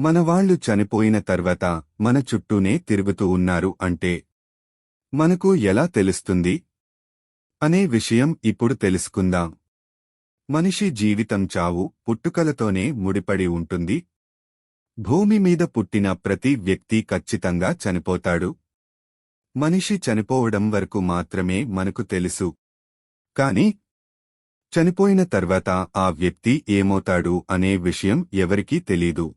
మనవాళ్లు చనిపోయిన తర్వాత మన చుట్టూనే తిరుగుతూ ఉన్నారు అంటే మనకు ఎలా తెలుస్తుంది అనే విషయం ఇప్పుడు తెలుసుకుందాం. మనిషి జీవితం చావు పుట్టుకలతోనే ముడిపడి ఉంటుంది. భూమి మీద పుట్టిన ప్రతి వ్యక్తి ఖచ్చితంగా చనిపోతాడు. మనిషి చనిపోవడం వరకు మాత్రమే మనకు తెలుసు. కాని చనిపోయిన తర్వాత ఆ వ్యక్తి ఏమవుతాడు అనే విషయం ఎవరికీ తెలీదు.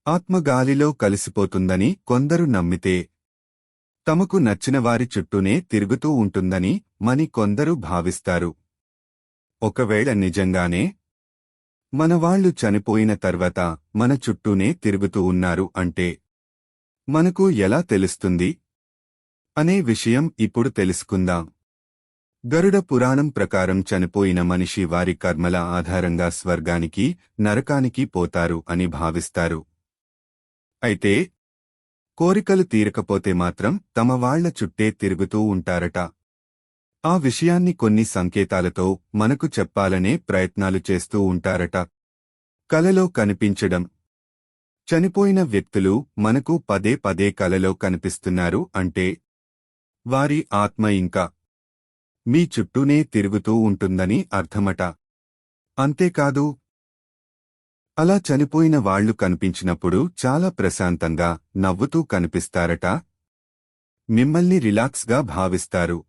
ఆత్మ గాలిలో కలిసిపోతుందని కొందరు నమ్మితే, తమకు నచ్చిన వారి చుట్టూనే తిరుగుతూ ఉంటుందని కొందరు భావిస్తారు. ఒకవేళ నిజంగానే మనవాళ్లు చనిపోయిన తర్వాత మన చుట్టూనే తిరుగుతూ ఉన్నారు అంటే మనకు ఎలా తెలుస్తుంది అనే విషయం ఇప్పుడు తెలుసుకుందాం. గరుడ పురాణం ప్రకారం చనిపోయిన మనిషి వారి కర్మల ఆధారంగా స్వర్గానికి, నరకానికి పోతారు అని భావిస్తారు. అయితే కోరికలు తీరకపోతే మాత్రం తమ వాళ్ల చుట్టే తిరుగుతూ ఉంటారట. ఆ విషయాన్ని కొన్ని సంకేతాలతో మనకు చెప్పాలనే ప్రయత్నాలు చేస్తూ ఉంటారట. కలలో కనిపించడం. చనిపోయిన వ్యక్తులు మనకు పదే పదే కలలో కనిపిస్తున్నారు అంటే వారి ఆత్మ ఇంకా మీ చుట్టూనే తిరుగుతూ ఉంటుందని అర్థమట. అంతేకాదు, అలా చనిపోయిన వాళ్లు కనిపించినప్పుడు చాలా ప్రశాంతంగా, నవ్వుతూ కనిపిస్తారట. మిమ్మల్ని రిలాక్స్గా భావిస్తారు.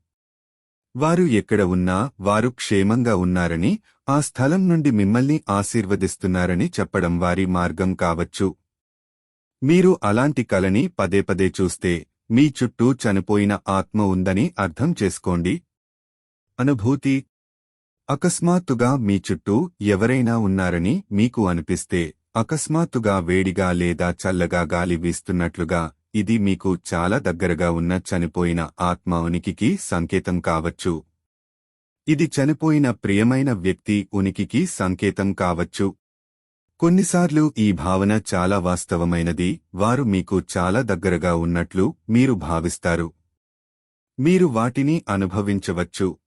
వారు ఎక్కడ ఉన్నా వారు క్షేమంగా ఉన్నారని, ఆ స్థలం నుండి మిమ్మల్ని ఆశీర్వదిస్తున్నారని చెప్పడం వారి మార్గం కావచ్చు. మీరు అలాంటి కలని పదే పదే చూస్తే మీ చుట్టూ చనిపోయిన ఆత్మ ఉందని అర్థం చేసుకోండి. అనుభూతి. అకస్మాత్తుగా మీ చుట్టూ ఎవరైనా ఉన్నారని మీకు అనిపిస్తే, అకస్మాత్తుగా వేడిగా లేదా చల్లగా గాలి వీస్తున్నట్లుగా, ఇది మీకు చాలా దగ్గరగా ఉన్న చనిపోయిన ఆత్మ ఉనికికి సంకేతం కావచ్చు. ఇది చనిపోయిన ప్రియమైన వ్యక్తి ఉనికికి సంకేతం కావచ్చు. కొన్నిసార్లు ఈ భావన చాలా వాస్తవమైనది. వారు మీకు చాలా దగ్గరగా ఉన్నట్లు మీరు భావిస్తారు. మీరు వాటిని అనుభవించవచ్చు.